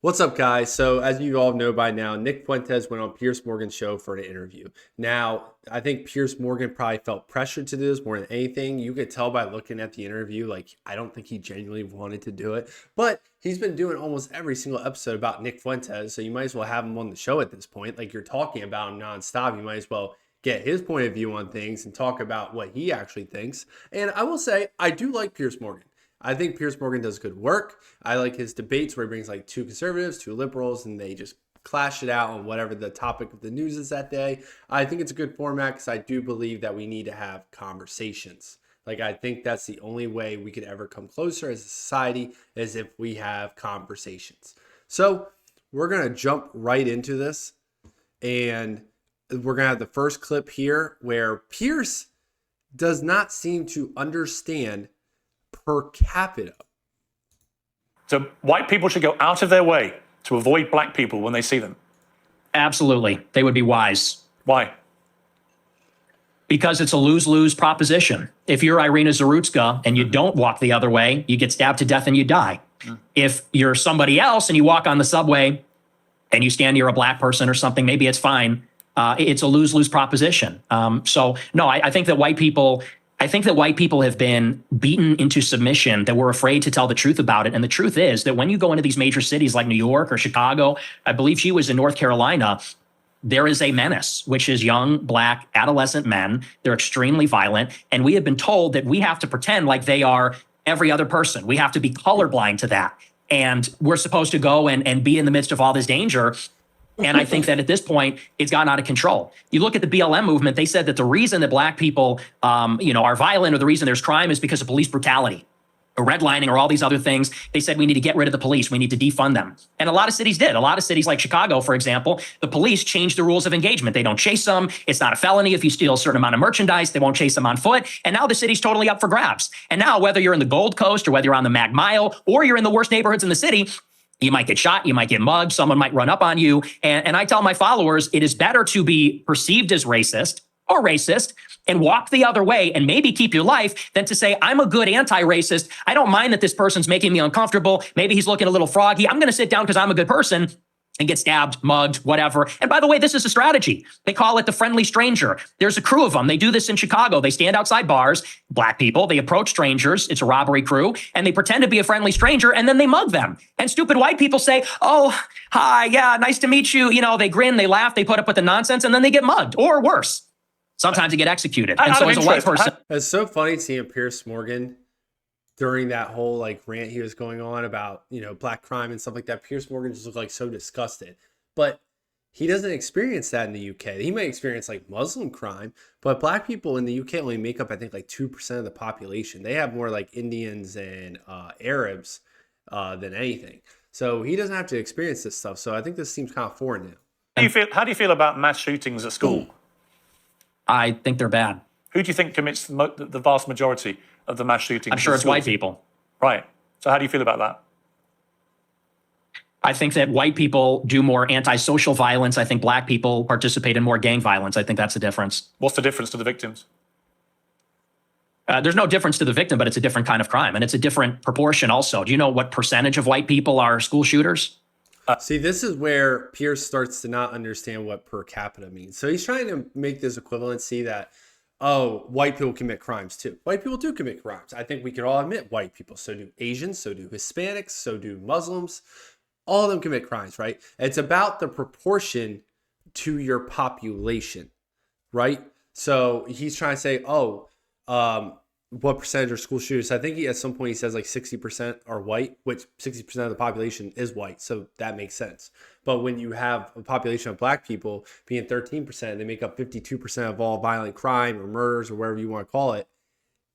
What's up, guys? So, as you all know by now, Nick Fuentes went on Piers Morgan's show for an interview. Now, I think Piers Morgan probably felt pressured to do this more than anything. You could tell by looking at the interview, like, I don't think he genuinely wanted to do it. But he's been doing almost every single episode about Nick Fuentes, so you might as well have him on the show at this point. Like, you're talking about him nonstop. You might as well get his point of view on things and talk about what he actually thinks. And I will say, I do like Piers Morgan. I think Piers Morgan does good work. I like his debates where he brings like two conservatives, two liberals, and they just clash it out on whatever the topic of the news is that day. I think it's a good format because I do believe that we need to have conversations. Like, I think that's the only way we could ever come closer as a society is if we have conversations. So we're going to jump right into this. And we're going to have the first clip here where Piers does not seem to understand per capita. So white people should go out of their way to avoid black people when they see them. Absolutely. They would be wise. Why? Because it's a lose-lose proposition. If you're Irina Zarutska and you don't walk the other way, you get stabbed to death and you die. If you're somebody else and you walk on the subway and you stand near a black person or something, maybe it's fine. It's a lose-lose proposition. So no, I think that white people have been beaten into submission, that we're afraid to tell the truth about it. And the truth is that when you go into these major cities like New York or Chicago, I believe she was in North Carolina, there is a menace, which is young, black, adolescent men. They're extremely violent. And we have been told that we have to pretend like they are every other person. We have to be colorblind to that. And we're supposed to go and be in the midst of all this danger. And I think that at this point, it's gotten out of control. You look at the BLM movement, they said that the reason that black people, are violent, or the reason there's crime, is because of police brutality or redlining or all these other things. They said we need to get rid of the police. We need to defund them. And a lot of cities did. A lot of cities like Chicago, for example, the police changed the rules of engagement. They don't chase them. It's not a felony if you steal a certain amount of merchandise. They won't chase them on foot. And now the city's totally up for grabs. And now whether you're in the Gold Coast or whether you're on the Mag Mile or you're in the worst neighborhoods in the city, you might get shot, you might get mugged, someone might run up on you. And I tell my followers, it is better to be perceived as racist or racist and walk the other way and maybe keep your life than to say, I'm a good anti-racist. I don't mind that this person's making me uncomfortable. Maybe he's looking a little froggy. I'm going to sit down because I'm a good person and get stabbed, mugged, whatever. And by the way, this is a strategy. They call it the friendly stranger. There's a crew of them. They do this in Chicago. They stand outside bars, black people. They approach strangers. It's a robbery crew. And they pretend to be a friendly stranger, and then they mug them. And stupid white people say, oh, hi, yeah, nice to meet you. You know, they grin, they laugh, they put up with the nonsense, and then they get mugged, or worse. Sometimes they get executed. And so as a white person... It's so funny seeing Piers Morgan during that whole like rant he was going on about, black crime and stuff like that. Piers Morgan just looked like so disgusted, but he doesn't experience that in the UK. He might experience like Muslim crime, but black people in the UK only make up, I think, like 2% of the population. They have more like Indians and Arabs than anything. So he doesn't have to experience this stuff. So I think this seems kind of foreign to him. How do you feel about mass shootings at school? I think they're bad. Who do you think commits the vast majority of the mass shootings? I'm sure it's white people. Right. So how do you feel about that? I think that white people do more antisocial violence. I think black people participate in more gang violence. I think that's the difference. What's the difference to the victims? There's no difference to the victim, but it's a different kind of crime. And it's a different proportion also. Do you know what percentage of white people are school shooters? See, this is where Piers starts to not understand what per capita means. So he's trying to make this equivalency that, oh, white people commit crimes too. White people do commit crimes. I think we can all admit white people. So do Asians, so do Hispanics, so do Muslims. All of them commit crimes, right? It's about the proportion to your population, right? So he's trying to say, what percentage are school shooters? I think at some point he says like 60% are white, which 60% of the population is white. So that makes sense. But when you have a population of black people being 13%, they make up 52% of all violent crime or murders or whatever you want to call it.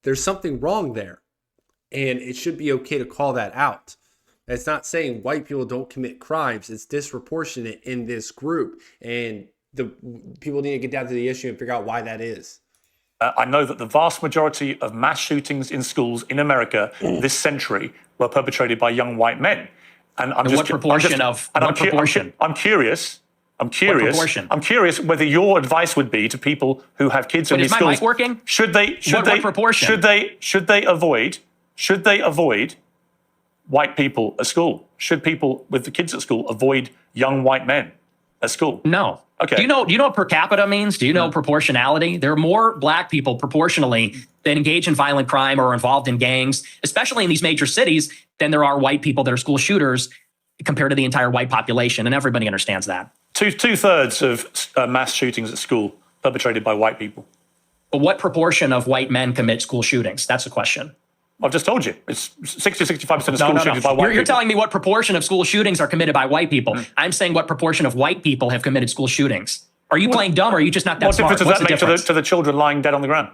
There's something wrong there. And it should be okay to call that out. It's not saying white people don't commit crimes. It's disproportionate in this group. And the people need to get down to the issue and figure out why that is. I know that the vast majority of mass shootings in schools in America this century were perpetrated by young white men. And I'm what proportion? I'm curious whether your advice would be to people who have kids in these schools. Is my mic working? Should they avoid white people at school? Should people with the kids at school avoid young white men at school? No. Okay. Do you know what per capita means? Do you know proportionality? There are more black people proportionally that engage in violent crime or are involved in gangs, especially in these major cities, than there are white people that are school shooters compared to the entire white population. And everybody understands that. Two-thirds of mass shootings at school perpetrated by white people. But what proportion of white men commit school shootings? That's the question. I've just told you. It's 60-65% of school shootings by white people. You're telling me what proportion of school shootings are committed by white people. I'm saying what proportion of white people have committed school shootings. Are you playing dumb or are you just not that smart? What difference does that make to the children lying dead on the ground?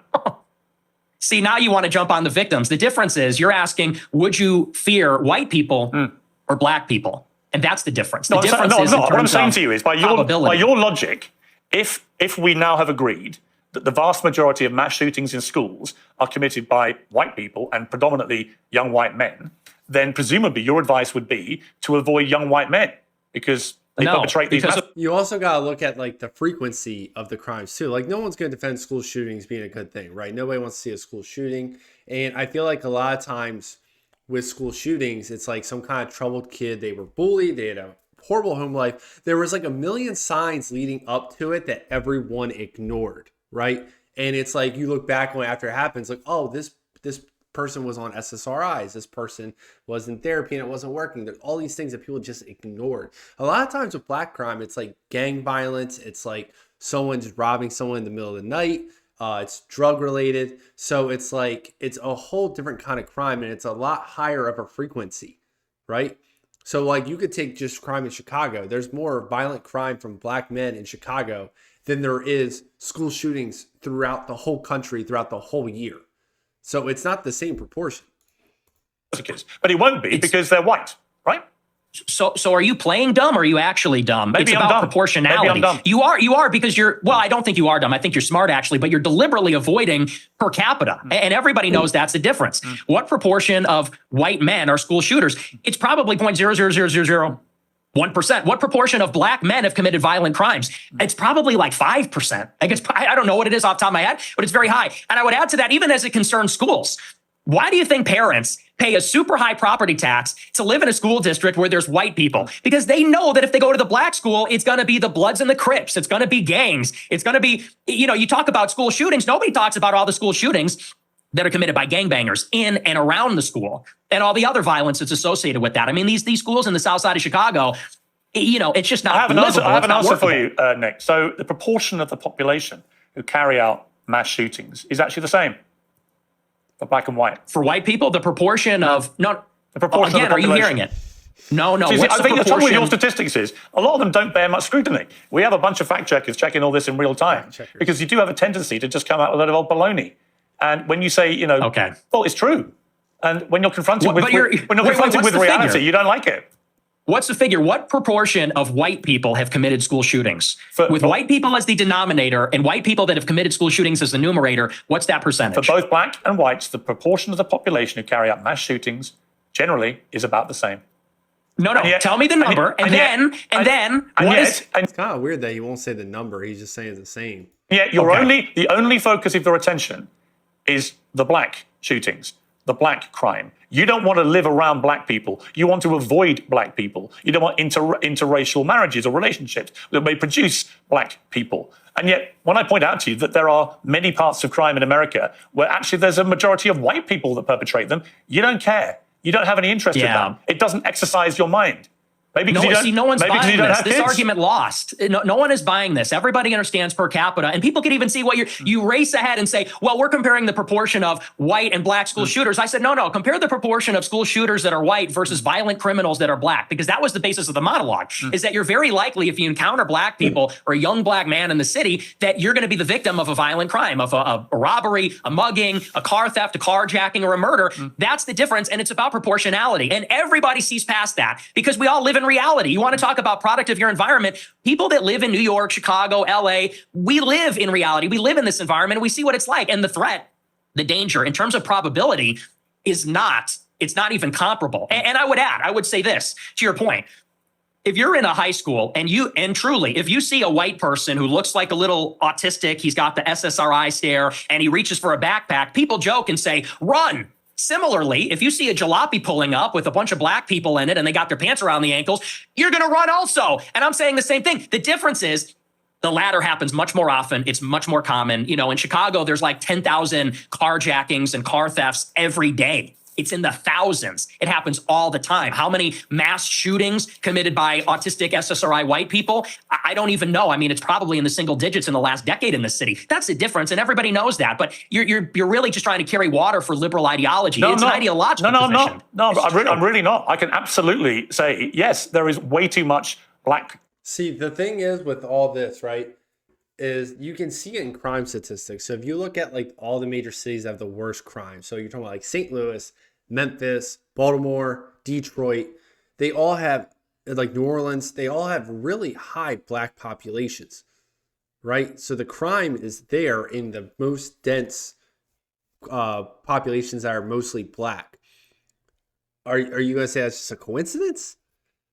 See, now you want to jump on the victims. The difference is you're asking, would you fear white people or black people? And that's the difference. The difference is what I'm saying to you is by your logic, if we now have agreed that the vast majority of mass shootings in schools are committed by white people and predominantly young white men, then presumably your advice would be to avoid young white men because they perpetrate these. You also got to look at like the frequency of the crimes too. Like no one's going to defend school shootings being a good thing, right? Nobody wants to see a school shooting. And I feel like a lot of times with school shootings, it's like some kind of troubled kid. They were bullied. They had a horrible home life. There was like a million signs leading up to it that everyone ignored. Right. And it's like you look back when after it happens, like, oh, this person was on SSRIs. This person was in therapy and it wasn't working. There's all these things that people just ignored. A lot of times with black crime, it's like gang violence. It's like someone's robbing someone in the middle of the night. It's drug related. So it's like it's a whole different kind of crime and it's a lot higher of a frequency. Right. So like you could take just crime in Chicago. There's more violent crime from black men in Chicago than there is school shootings throughout the whole country, throughout the whole year. So it's not the same proportion. But it won't be because they're white, right? So are you playing dumb or are you actually dumb? Maybe it's I'm about dumb. proportionality. Maybe I'm dumb. You are because well, I don't think you are dumb. I think you're smart actually, but you're deliberately avoiding per capita. And everybody knows that's the difference. What proportion of white men are school shooters? It's probably 0.00001%. What proportion of black men have committed violent crimes? It's probably like 5%. I don't know what it is off the top of my head, but it's very high. And I would add to that, even as it concerns schools, why do you think parents pay a super high property tax to live in a school district where there's white people? Because they know that if they go to the black school, it's going to be the Bloods and the Crips. It's going to be gangs. It's going to be, you talk about school shootings. Nobody talks about all the school shootings that are committed by gangbangers in and around the school and all the other violence that's associated with that. I mean, these schools in the south side of Chicago, it's just not livable. I have an answer for you, Nick. So the proportion of the population who carry out mass shootings is actually the same for black and white. For white people, the proportion of the proportion again, of the population. are you hearing it? No. I think the trouble with your statistics is a lot of them don't bear much scrutiny. We have a bunch of fact checkers checking all this in real time because you do have a tendency to just come out with a lot of old baloney. And when you say, well, it's true. And when you're confronted with reality, you don't like it. What's the figure? What proportion of white people have committed school shootings? With white people as the denominator and white people that have committed school shootings as the numerator, what's that percentage? For both black and whites, the proportion of the population who carry out mass shootings generally is about the same. No. Tell me the number, and then it's kind of weird that he won't say the number. He's just saying it's the same. Yeah, the only focus of your attention is the black shootings, the black crime. You don't want to live around black people. You want to avoid black people. You don't want interracial marriages or relationships that may produce black people. And yet, when I point out to you that there are many parts of crime in America where actually there's a majority of white people that perpetrate them, you don't care. You don't have any interest in that. It doesn't exercise your mind. Maybe because no one's buying this. This argument lost. No one is buying this. Everybody understands per capita, and people can even see what you race ahead and say, well, we're comparing the proportion of white and black school shooters. I said, no, compare the proportion of school shooters that are white versus violent criminals that are black, because that was the basis of the monologue, is that you're very likely, if you encounter black people or a young black man in the city, that you're going to be the victim of a violent crime, of a robbery, a mugging, a car theft, a carjacking, or a murder. That's the difference, and it's about proportionality. And everybody sees past that because we all live in reality. You want to talk about product of your environment? People that live in New York, Chicago, LA, we live in reality. We live in this environment and we see what it's like. And the threat, the danger in terms of probability it's not even comparable. And I would say this to your point. If you're in a high school and truly, if you see a white person who looks like a little autistic, he's got the SSRI stare and he reaches for a backpack, people joke and say, run. Similarly, if you see a jalopy pulling up with a bunch of black people in it and they got their pants around the ankles, you're going to run also. And I'm saying the same thing. The difference is the latter happens much more often. It's much more common. You know, in Chicago, there's like 10,000 carjackings and car thefts every day. It's in the thousands. It happens all the time. How many mass shootings committed by autistic SSRI white people? I don't even know. I mean, it's probably in the single digits in the last decade in the city. That's the difference, and everybody knows that. But you're really just trying to carry water for liberal ideology. It's an ideological position. I'm really not. I can absolutely say, yes, there is way too much black. See, the thing is with all this, right, is you can see it in crime statistics. So if you look at like all the major cities that have the worst crime, so you're talking about like St. Louis, Memphis, Baltimore, Detroit, they all have, like New Orleans, they all have really high black populations, right? So the crime is there in the most dense populations that are mostly black. Are you going to say that's just a coincidence?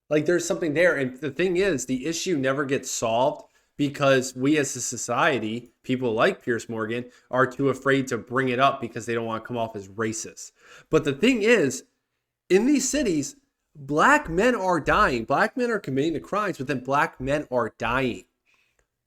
Like there's something there. And the thing is, the issue never gets solved because we as a society, people like Piers Morgan, are too afraid to bring it up because they don't want to come off as racist. But the thing is, in these cities, black men are dying. Black men are committing the crimes, but then black men are dying.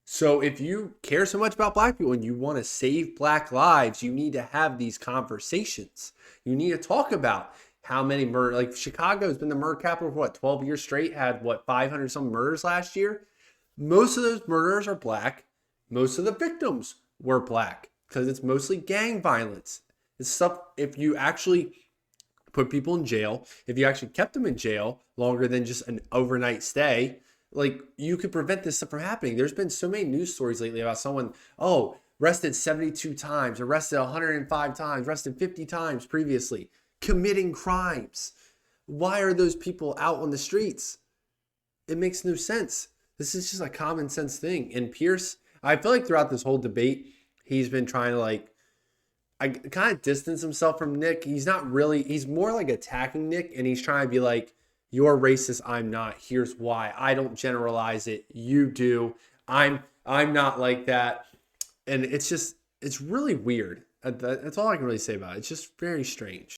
So if you care so much about black people and you want to save black lives, you need to have these conversations. You need to talk about how many murders, like Chicago has been the murder capital for what, 12 years straight, had what, 500 some murders last year? Most of those murderers are black. Most of the victims were black because it's mostly gang violence. It's stuff, if you actually put people in jail, if you actually kept them in jail longer than just an overnight stay, like you could prevent this stuff from happening. There's been so many news stories lately about someone, arrested 72 times, arrested 105 times, arrested 50 times previously, committing crimes. Why are those people out on the streets? It makes no sense. This is just a common sense thing. And Pierce, I feel like throughout this whole debate, he's been trying to kind of distance himself from Nick. He's not really, he's more like attacking Nick, and he's trying to be like, you're racist, I'm not. Here's why. I don't generalize it. You do. I'm not like that. And it's really weird. That's all I can really say about it. It's just very strange.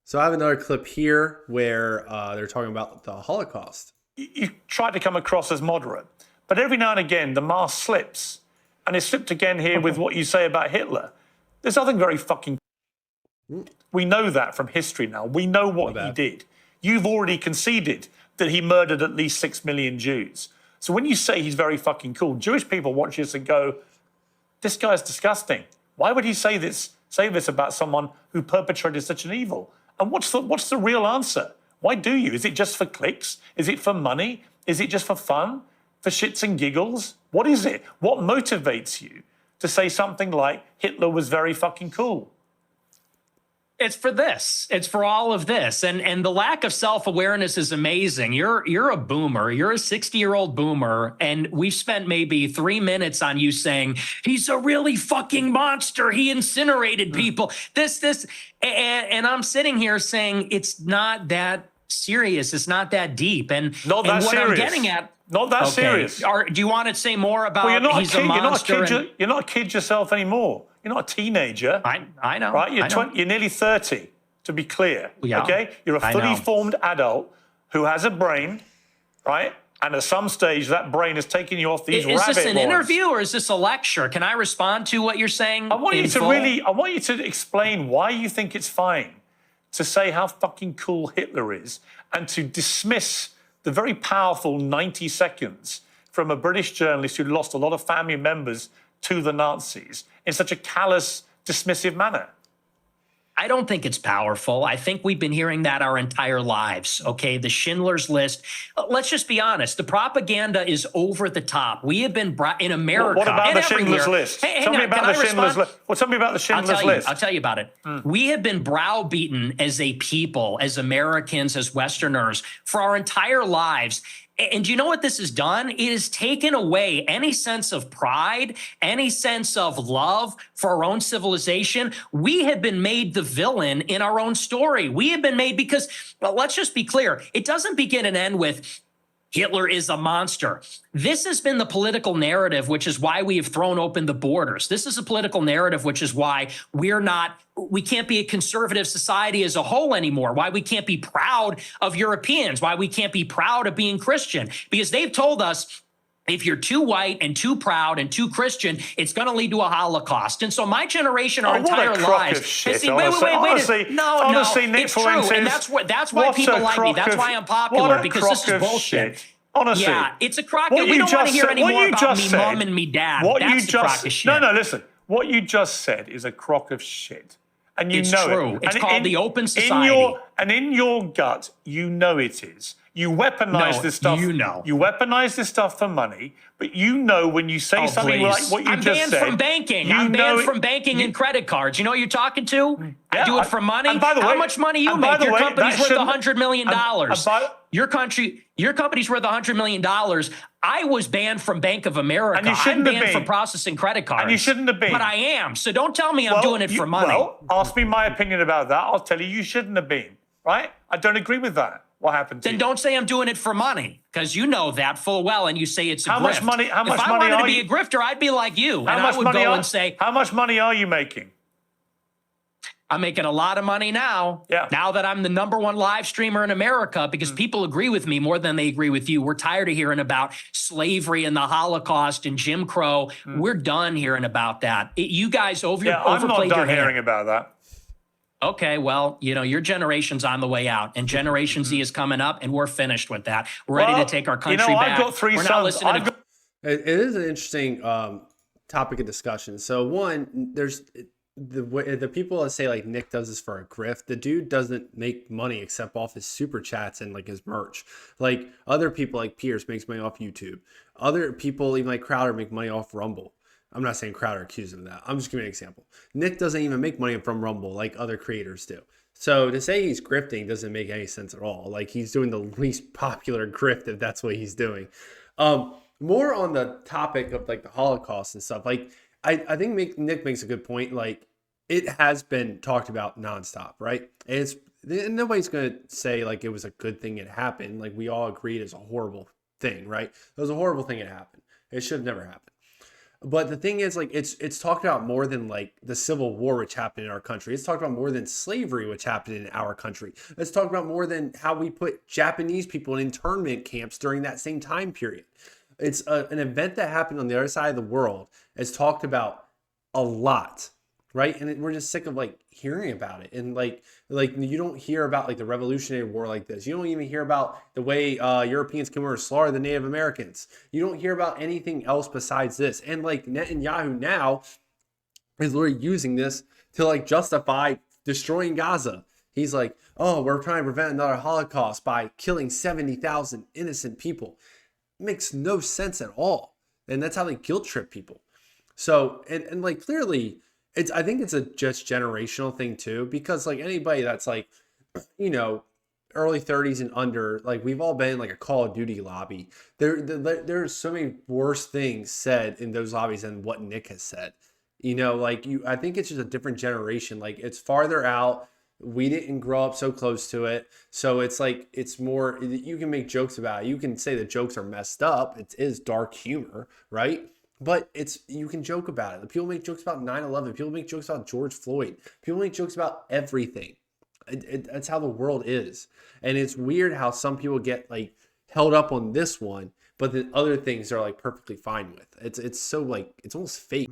So I have another clip here where they're talking about the Holocaust. You try to come across as moderate, but every now and again the mask slips, and it slipped again here with what you say about Hitler. There's nothing very fucking. We know that from history now. We know what he did. You've already conceded that he murdered at least 6 million Jews. So when you say he's very fucking cool, Jewish people watch this and go, "This guy's disgusting. Why would he say this about someone who perpetrated such an evil?" And what's the real answer? Why do you? Is it just for clicks? Is it for money? Is it just for fun? For shits and giggles? What is it? What motivates you to say something like Hitler was very fucking cool? It's for this. It's for all of this. And the lack of self-awareness is amazing. You're a boomer. You're a 60-year-old boomer. And we've spent maybe 3 minutes on you saying, he's a really fucking monster. He incinerated people. And I'm sitting here saying it's not that serious. It's not that deep. And not that what serious. I'm getting at. Not that serious. Do you want to say more about he's a monster? You're not a kid yourself anymore. You're not a teenager. I know. Right? You're nearly 30, to be clear. Yeah, okay? You're a fully formed adult who has a brain, right? And at some stage, that brain is taking you off these rabbit warrens. Is this an interview or is this a lecture? Can I respond to what you're saying? I want you to explain why you think it's fine to say how fucking cool Hitler is and to dismiss the very powerful 90 seconds from a British journalist who lost a lot of family members to the Nazis in such a callous, dismissive manner. I don't think it's powerful. I think we've been hearing that our entire lives, okay? The Schindler's List. Let's just be honest. The propaganda is over the top. We have been in America. What about the Schindler's List? Tell me about the Schindler's List. Well, tell me about the Schindler's List. I'll tell you about it. We have been browbeaten as a people, as Americans, as Westerners, for our entire lives. And do you know what this has done? It has taken away any sense of pride, any sense of love for our own civilization. We have been made the villain in our own story. We have been made because, well, let's just be clear. It doesn't begin and end with Hitler is a monster. This has been the political narrative, which is why we have thrown open the borders. This is a political narrative, which is why we can't be a conservative society as a whole anymore, why we can't be proud of Europeans, why we can't be proud of being Christian, because they've told us if you're too white and too proud and too Christian, it's going to lead to a Holocaust. And so my generation, our entire lives, honestly, Nick Fuentes, and that's why people like me. That's why I'm popular, because this is bullshit. Shit. Honestly, yeah, it's a crock. We don't want to hear any more about me mom and me dad. That's the crock of shit. No, listen. What you just said is a crock of shit. And you know true. It. It's called the open society. In your gut, you know it is. You weaponize this stuff. You know. You weaponize this stuff for money, but you know when you say something like what you just said. I'm banned from banking. I'm banned from banking and credit cards. You know who you're talking to? I do it for money. And by the way, how much money you make? Your company's worth $100 million. Your company's worth $100 million. I was banned from Bank of America. And you shouldn't I'm banned from processing credit cards. And you shouldn't have been. But I am. So don't tell me I'm doing it for money. Well, ask me my opinion about that. I'll tell you shouldn't have been. Right? I don't agree with that. What happened to you? Then don't say I'm doing it for money, because you know that full well, and you say it's a grift. How much money if I wanted to be a grifter, I'd be like you, and I would go and say, how much money are you making? I'm making a lot of money now. Yeah. Now that I'm the #1 live streamer in America, because people agree with me more than they agree with you. We're tired of hearing about slavery and the Holocaust and Jim Crow. We're done hearing about that. You guys overplayed your hand. I'm not done hearing about that. Okay, well, your generation's on the way out, and Generation Z is coming up, and we're finished with that. We're ready to take our country back. I've got 3 we're sons. not listening to... It is an interesting topic of discussion. So one, there's the people that say like Nick does this for a grift. The dude doesn't make money except off his super chats and like his merch. Like other people like Piers makes money off YouTube. Other people, even like Crowder, make money off Rumble. I'm not saying Crowder accused him of that. I'm just giving an example. Nick doesn't even make money from Rumble like other creators do. So to say he's grifting doesn't make any sense at all. Like he's doing the least popular grift if that's what he's doing. More on the topic of like the Holocaust and stuff. Like I think Nick makes a good point. Like it has been talked about nonstop, right? And nobody's gonna say like it was a good thing it happened. Like we all agreed it's a horrible thing, right? It was a horrible thing it happened. It should have never happened. But the thing is, like, it's talked about more than like the Civil War, which happened in our country. It's talked about more than slavery, which happened in our country. It's talked about more than how we put Japanese people in internment camps during that same time period. It's an event that happened on the other side of the world. It's talked about a lot, right? And we're just sick of like hearing about it. And like you don't hear about like the Revolutionary War like this. You don't even hear about the way Europeans came over to slaughter the Native Americans. You don't hear about anything else besides this. And like Netanyahu now is literally using this to like justify destroying Gaza. He's like, oh, we're trying to prevent another Holocaust by killing 70,000 innocent people. It makes no sense at all. And that's how they guilt trip people. So, and like clearly, I think it's a just generational thing too, because like anybody that's like, early 30s and under, like we've all been in like a Call of Duty lobby. There's so many worse things said in those lobbies than what Nick has said. I think it's just a different generation. Like it's farther out. We didn't grow up so close to it. So it's like, it's more, you can make jokes about it. You can say the jokes are messed up. It is dark humor, right? But you can joke about it. People make jokes about 9/11. People make jokes about George Floyd. People make jokes about everything. That's how the world is. And it's weird how some people get like held up on this one, but then other things are like perfectly fine with. It's so like, it's almost fake.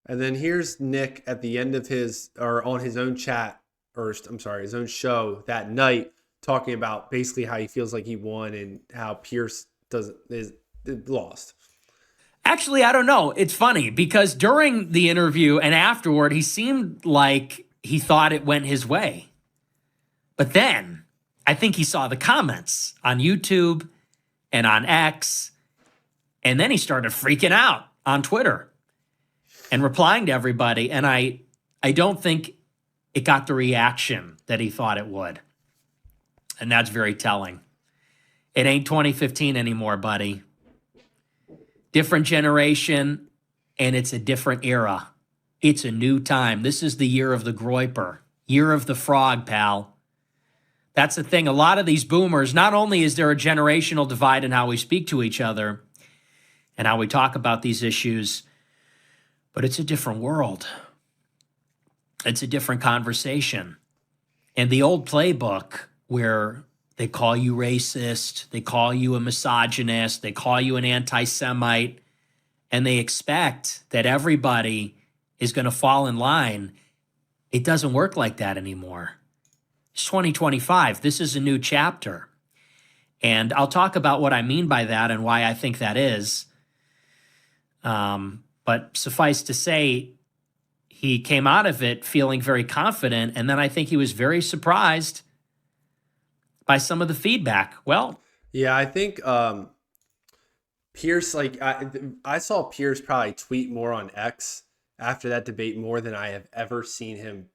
And then here's Nick at the end of on his own chat, his own show that night, talking about basically how he feels like he won and how Piers is lost. Actually, I don't know. It's funny because during the interview and afterward, he seemed like he thought it went his way. But then I think he saw the comments on YouTube and on X, and then he started freaking out on Twitter and replying to everybody. And I don't think it got the reaction that he thought it would. And that's very telling. It ain't 2015 anymore, buddy. Different generation, and it's a different era. It's a new time. This is the year of the Groiper, year of the frog, pal. That's the thing. A lot of these boomers, not only is there a generational divide in how we speak to each other and how we talk about these issues, but it's a different world. It's a different conversation. And the old playbook where they call you racist, they call you a misogynist, they call you an anti-Semite, and they expect that everybody is going to fall in line. It doesn't work like that anymore. It's 2025. This is a new chapter. And I'll talk about what I mean by that and why I think that is. But suffice to say, he came out of it feeling very confident. And then I think he was very surprised by some of the feedback. Well, yeah, I think Piers, like I saw Piers probably tweet more on X after that debate more than I have ever seen him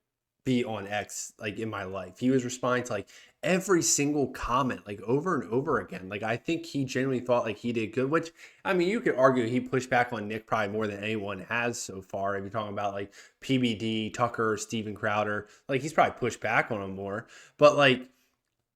be on X like in my life. He was responding to like every single comment like over and over again. Like I think he genuinely thought like he did good, which I mean you could argue he pushed back on Nick probably more than anyone has so far. If you're talking about like PBD, Tucker, Steven Crowder, like he's probably pushed back on him more. But like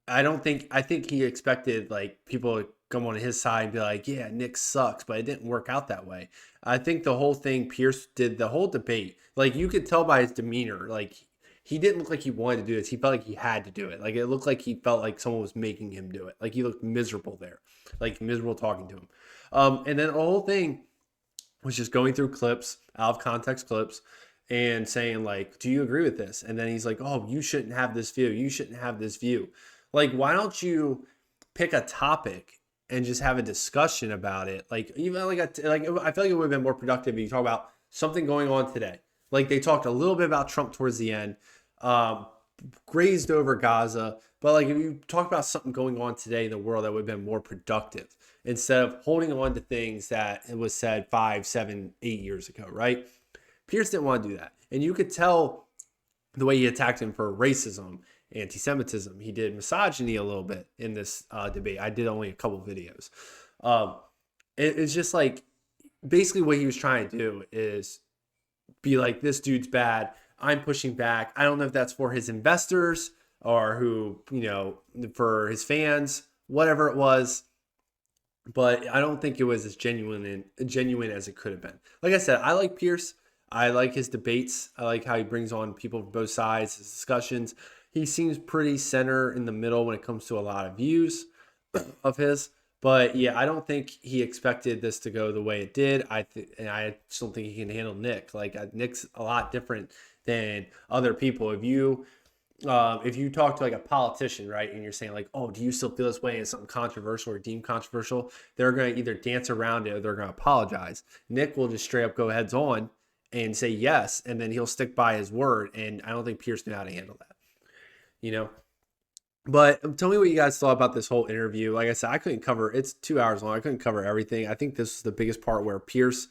I think he expected like people to come on his side and be like, yeah, Nick sucks, but it didn't work out that way. I think the whole thing Pierce did, the whole debate, like you could tell by his demeanor, like he didn't look like he wanted to do this. He felt like he had to do it. Like it looked like he felt like someone was making him do it. Like he looked miserable there, like miserable talking to him. And then the whole thing was just going through clips, out of context clips, and saying like, do you agree with this? And then he's like, oh, you shouldn't have this view. You shouldn't have this view. Like, why don't you pick a topic and just have a discussion about it? Like, even like I feel like it would have been more productive if you talk about something going on today. Like they talked a little bit about Trump towards the end, grazed over Gaza, but like if you talk about something going on today in the world, that would have been more productive instead of holding on to things that it was said 5, 7, 8 years ago, right? Pierce didn't want to do that, and you could tell the way he attacked him for racism, anti-Semitism. He did misogyny a little bit in this debate. I did only a couple videos. It's just like basically what he was trying to do is be like, this dude's bad. I'm pushing back. I don't know if that's for his investors or who, you know, for his fans, whatever it was. But I don't think it was as genuine as it could have been. Like I said, I like Pierce. I like his debates. I like how he brings on people from both sides, his discussions. He seems pretty center in the middle when it comes to a lot of views of his. But yeah, I don't think he expected this to go the way it did. And I just don't think he can handle Nick. Like Nick's a lot different than other people. If you talk to like a politician, right, and you're saying like, oh, do you still feel this way? And it's something controversial or deemed controversial, they're going to either dance around it or they're going to apologize. Nick will just straight up go heads on and say yes, and then he'll stick by his word. And I don't think Pierce knew how to handle that, you know. But tell me what you guys thought about this whole interview. Like I said, I couldn't cover, it's 2 hours long. I couldn't cover everything. I think this is the biggest part where Pierce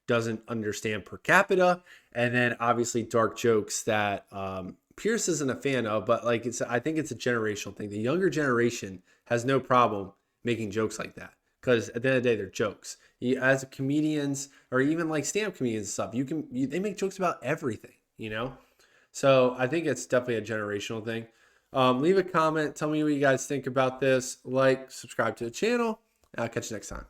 doesn't understand per capita. And then obviously dark jokes that Pierce isn't a fan of, but like I think it's a generational thing. The younger generation has no problem making jokes like that because at the end of the day, they're jokes. As comedians or even like stand-up comedians and stuff, they make jokes about everything, you know? So I think it's definitely a generational thing. Leave a comment. Tell me what you guys think about this. Like, subscribe to the channel. I'll catch you next time.